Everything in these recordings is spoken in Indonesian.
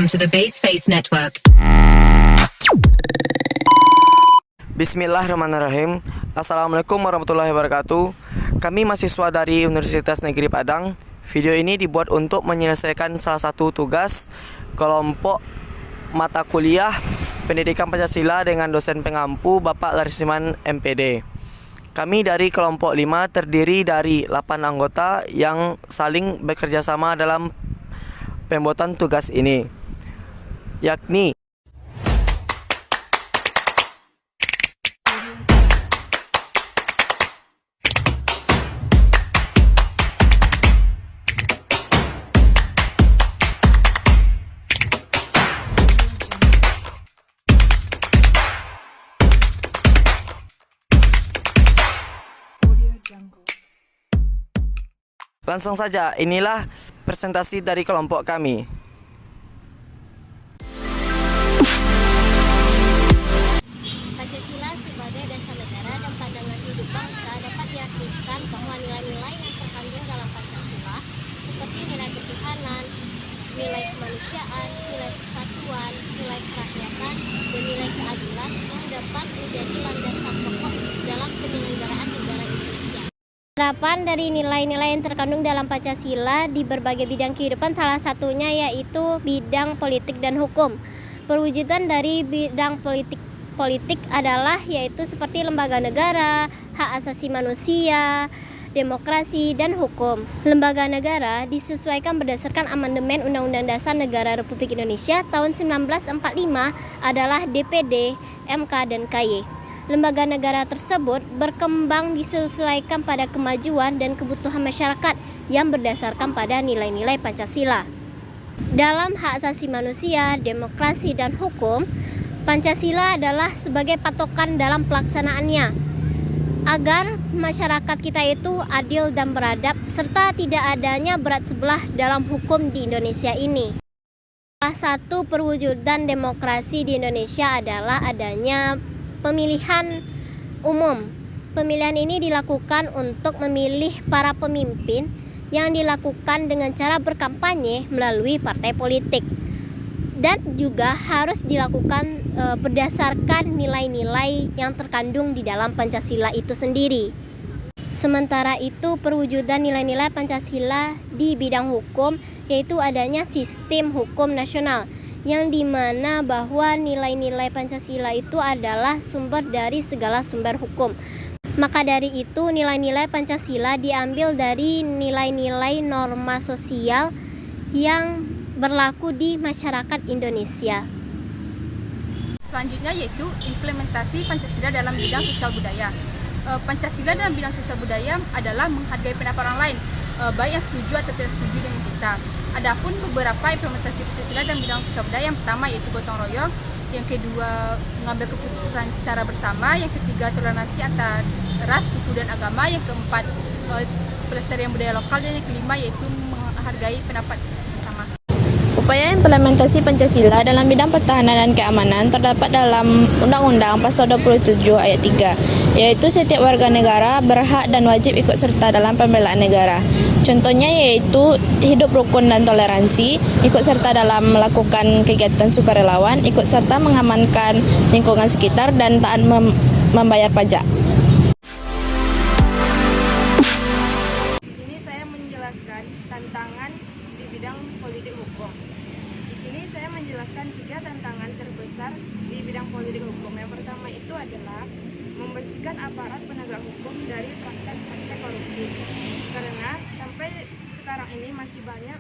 Welcome to the Baseface Network. Bismillahirrahmanirrahim. Assalamualaikum warahmatullahi wabarakatuh. Kami mahasiswa dari Universitas Negeri Padang. Video ini dibuat untuk menyelesaikan salah satu tugas kelompok mata kuliah Pendidikan Pancasila dengan dosen pengampu Bapak Larsiman MPD. Kami dari kelompok 5 terdiri dari 8 anggota yang saling bekerja sama dalam pembuatan tugas ini, yakni langsung saja, inilah presentasi dari kelompok kami. Pancasila sebagai dasar negara dan pandangan hidup bangsa dapat diartikan bahwa nilai-nilai yang terkandung dalam Pancasila seperti nilai ketuhanan, nilai kemanusiaan, nilai persatuan, nilai kerakyatan, dan nilai keadilan yang dapat menjadi landasan pokok dalam penyelenggaraan negara Indonesia. Penerapan dari nilai-nilai yang terkandung dalam Pancasila di berbagai bidang kehidupan, salah satunya yaitu bidang politik dan hukum. Perwujudan dari bidang politik adalah yaitu seperti lembaga negara, hak asasi manusia, demokrasi, dan hukum. Lembaga negara disesuaikan berdasarkan amandemen Undang-Undang Dasar Negara Republik Indonesia tahun 1945 adalah DPD, MK, dan KY. Lembaga negara tersebut berkembang disesuaikan pada kemajuan dan kebutuhan masyarakat yang berdasarkan pada nilai-nilai Pancasila. Dalam hak asasi manusia, demokrasi, dan hukum, Pancasila adalah sebagai patokan dalam pelaksanaannya agar masyarakat kita itu adil dan beradab serta tidak adanya berat sebelah dalam hukum di Indonesia ini. Salah satu perwujudan demokrasi di Indonesia adalah adanya pemilihan umum. Pemilihan ini dilakukan untuk memilih para pemimpin yang dilakukan dengan cara berkampanye melalui partai politik, dan juga harus dilakukan berdasarkan nilai-nilai yang terkandung di dalam Pancasila itu sendiri. Sementara itu, perwujudan nilai-nilai Pancasila di bidang hukum yaitu adanya sistem hukum nasional, yang dimana bahwa nilai-nilai Pancasila itu adalah sumber dari segala sumber hukum. Maka dari itu nilai-nilai Pancasila diambil dari nilai-nilai norma sosial yang berlaku di masyarakat Indonesia. Selanjutnya yaitu implementasi Pancasila dalam bidang sosial budaya. Pancasila dalam bidang sosial budaya adalah menghargai pendapat orang lain, baik yang setuju atau tidak setuju dengan kita. Adapun beberapa implementasi Pancasila dalam bidang sosial budaya, yang pertama yaitu gotong royong, yang kedua mengambil keputusan secara bersama, yang ketiga toleransi antar ras, suku, dan agama, yang keempat pelestarian budaya lokal, dan yang kelima yaitu menghargai pendapat bersama. Upaya implementasi Pancasila dalam bidang pertahanan dan keamanan terdapat dalam Undang-Undang Pasal 27 Ayat 3, yaitu setiap warga negara berhak dan wajib ikut serta dalam pembelaan negara. Contohnya yaitu hidup rukun dan toleransi, ikut serta dalam melakukan kegiatan sukarelawan, ikut serta mengamankan lingkungan sekitar, dan taat membayar pajak. Di sini saya menjelaskan tantangan di bidang politik hukum. Di sini saya menjelaskan 3 tantangan terbesar di bidang politik hukum. Yang pertama itu adalah membersihkan aparat penegak hukum dari praktek-praktek korupsi. Karena sampai sekarang ini masih banyak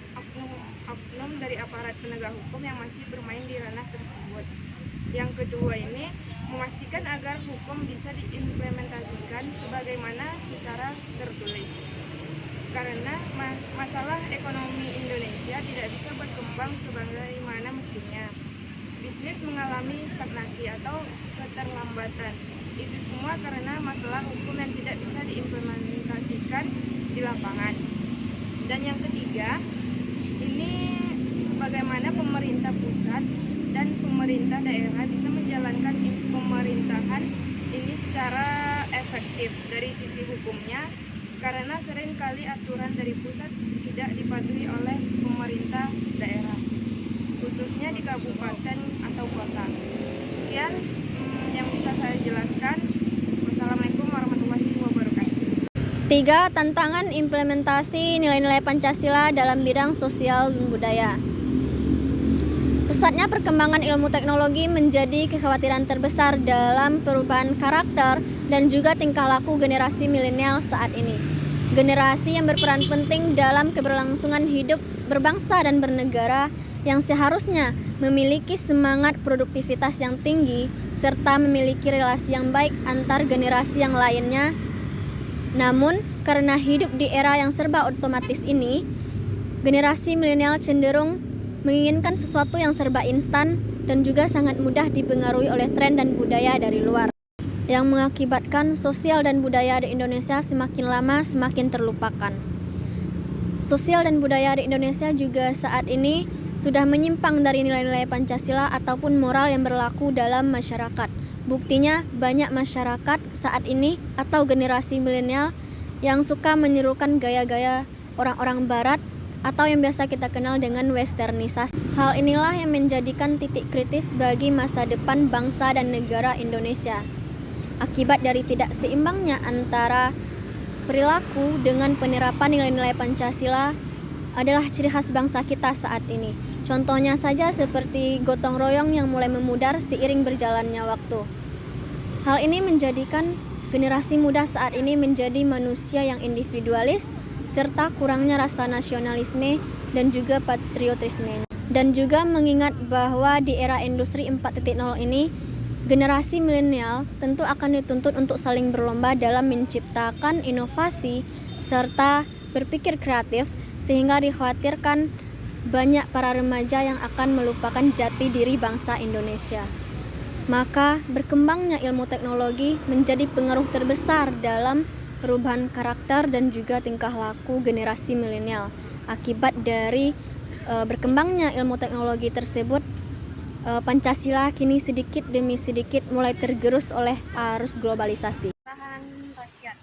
oknum dari aparat penegak hukum yang masih bermain di ranah tersebut. Yang kedua ini memastikan agar hukum bisa diimplementasikan sebagaimana secara tertulis. Karena masalah ekonomi Indonesia tidak bisa berkembang sebagaimana mestinya. Bisnis mengalami stagnasi atau keterlambatan. Itu semua karena masalah hukum yang tidak bisa diimplementasikan di lapangan. Dan yang ketiga, ini sebagaimana pemerintah pusat dan pemerintah daerah bisa menjalankan pemerintahan ini secara efektif dari sisi hukumnya, karena seringkali aturan dari pusat tidak dipatuhi oleh pemerintah daerah. khususnya di kabupaten atau kota. Sekian yang bisa saya jelaskan. Wassalamualaikum warahmatullahi wabarakatuh. 3. Tantangan implementasi nilai-nilai Pancasila dalam bidang sosial dan budaya. Pesatnya perkembangan ilmu teknologi menjadi kekhawatiran terbesar dalam perubahan karakter dan juga tingkah laku generasi milenial saat ini. Generasi yang berperan penting dalam keberlangsungan hidup berbangsa dan bernegara, yang seharusnya memiliki semangat produktivitas yang tinggi serta memiliki relasi yang baik antar generasi yang lainnya. Namun, karena hidup di era yang serba otomatis ini, generasi milenial cenderung menginginkan sesuatu yang serba instan dan juga sangat mudah dipengaruhi oleh tren dan budaya dari luar, yang mengakibatkan sosial dan budaya di Indonesia semakin lama semakin terlupakan. Sosial dan budaya di Indonesia juga saat ini sudah menyimpang dari nilai-nilai Pancasila ataupun moral yang berlaku dalam masyarakat. Buktinya, banyak masyarakat saat ini atau generasi milenial yang suka menirukan gaya-gaya orang-orang barat atau yang biasa kita kenal dengan westernisasi. Hal inilah yang menjadikan titik kritis bagi masa depan bangsa dan negara Indonesia. Akibat dari tidak seimbangnya antara perilaku dengan penerapan nilai-nilai Pancasila adalah ciri khas bangsa kita saat ini. Contohnya saja seperti gotong royong yang mulai memudar seiring berjalannya waktu. Hal ini menjadikan generasi muda saat ini menjadi manusia yang individualis serta kurangnya rasa nasionalisme dan juga patriotisme. Dan juga mengingat bahwa di era industri 4.0 ini, generasi milenial tentu akan dituntut untuk saling berlomba dalam menciptakan inovasi serta berpikir kreatif, sehingga dikhawatirkan banyak para remaja yang akan melupakan jati diri bangsa Indonesia. Maka berkembangnya ilmu teknologi menjadi pengaruh terbesar dalam perubahan karakter dan juga tingkah laku generasi milenial. Akibat dari berkembangnya ilmu teknologi tersebut, Pancasila kini sedikit demi sedikit mulai tergerus oleh arus globalisasi. Pertahanan rakyat.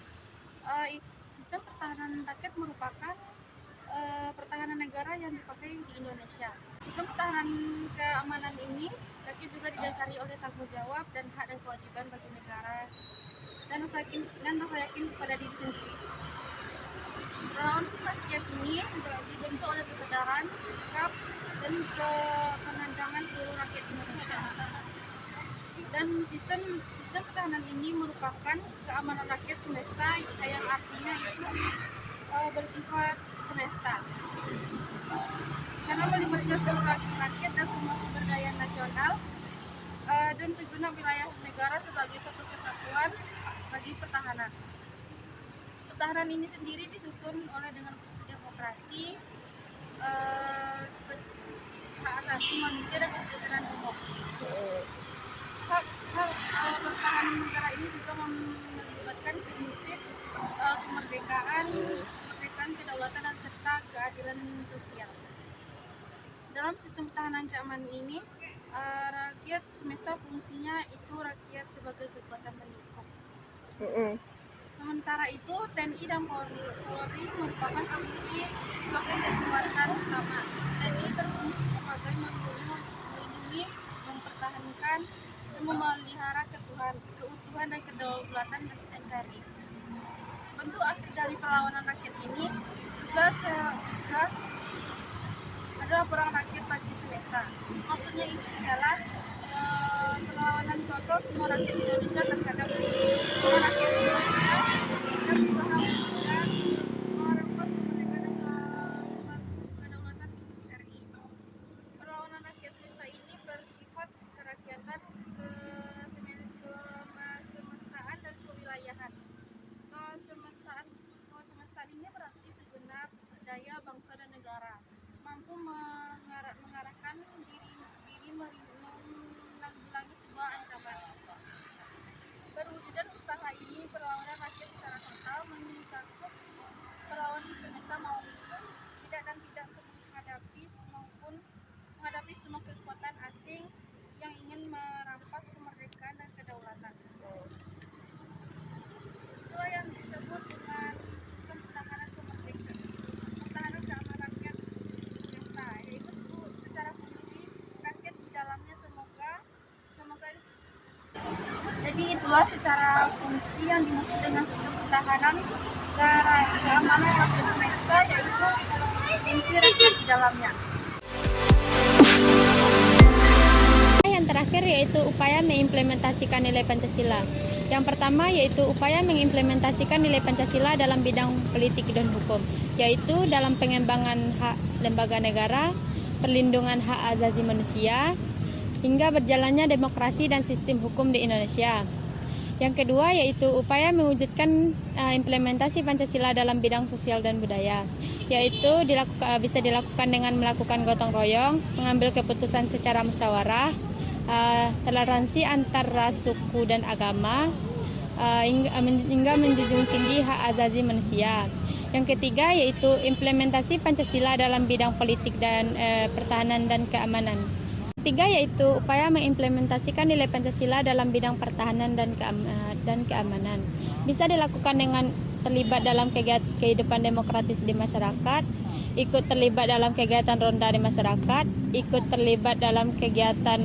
Sistem pertahanan rakyat merupakan pertahanan negara yang dipakai di Indonesia. Sistem pertahanan keamanan ini rakyat juga didasari oleh tanggung jawab dan hak dan kewajiban bagi negara dan rasa yakin kepada diri sendiri. Perlawanan rakyat ini dibentuk oleh kesadaran, sikap, dan kemenangan seluruh rakyat Indonesia. Dan sistem pertahanan ini merupakan keamanan rakyat semesta yang artinya itu bersifat semesta. Karena melibatkan seluruh rakyat dan semua sumber daya nasional dan segenap wilayah negara sebagai satu kesatuan bagi pertahanan. Pertahanan ini sendiri disusun oleh dengan prinsip demokrasi, hak asasi manusia dan kesejahteraan umum. Hak pertahanan negara ini juga melibatkan prinsip kemerdekaan, kedaulatan dan serta keadilan sosial. Dalam sistem pertahanan keamanan ini, rakyat semesta fungsinya itu rakyat sebagai kekuatan pendukung. Sementara itu, TNI dan Polri merupakan fungsi sebagai kekuatan utama. TNI berfungsi sebagai melindungi, mempertahankan, dan memelihara keutuhan dan kedaulatan NKRI. Bentuk akhir dari perlawanan rakyat ini juga adalah perang rakyat bagi semesta. Maksudnya ini adalah perlawanan total semua rakyat Indonesia terhadap semua rakyat Indonesia yang berusaha merebut kemerdekaan dan kedaulatan RI. Perlawanan rakyat semesta ini bersifat kerakyatan, kesemestaan dan kewilayahan. Kesemestaan ini berarti segenap daya bangsa dan negara mampu mengarahkan diri menanggulangi sebuah ancaman. Perwujudan usaha ini perlawanan rakyat secara total mencakup perlawanan semesta maupun tidak menghadapi semua kekuatan asing yang ingin merampas kemerdekaan dan kedaulatan. Itulah yang disebut dengan pertahanan kemerdekaan, pertahanan keamanan rakyat semesta, yaitu secara fungsi kedua, secara fungsi yang dimaksud dengan sistem pertahanan negara keamanan Republik Indonesia, yaitu fungsi rakyat di dalamnya. Yang terakhir yaitu upaya mengimplementasikan nilai Pancasila. Yang pertama yaitu upaya mengimplementasikan nilai Pancasila dalam bidang politik dan hukum, yaitu dalam pengembangan hak lembaga negara, perlindungan hak asasi manusia, hingga berjalannya demokrasi dan sistem hukum di Indonesia. Yang kedua yaitu upaya mewujudkan implementasi Pancasila dalam bidang sosial dan budaya, yaitu bisa dilakukan dengan melakukan gotong royong, mengambil keputusan secara musyawarah, toleransi antar ras, suku, dan agama, hingga menjunjung tinggi hak asasi manusia. Yang ketiga yaitu implementasi Pancasila dalam bidang politik dan pertahanan dan keamanan. Ketiga yaitu upaya mengimplementasikan nilai Pancasila dalam bidang pertahanan dan keamanan. Bisa dilakukan dengan terlibat dalam kehidupan demokratis di masyarakat, ikut terlibat dalam kegiatan ronda di masyarakat, ikut terlibat dalam kegiatan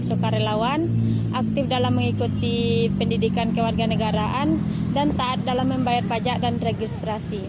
sukarelawan, aktif dalam mengikuti pendidikan kewarganegaraan, dan taat dalam membayar pajak dan registrasi.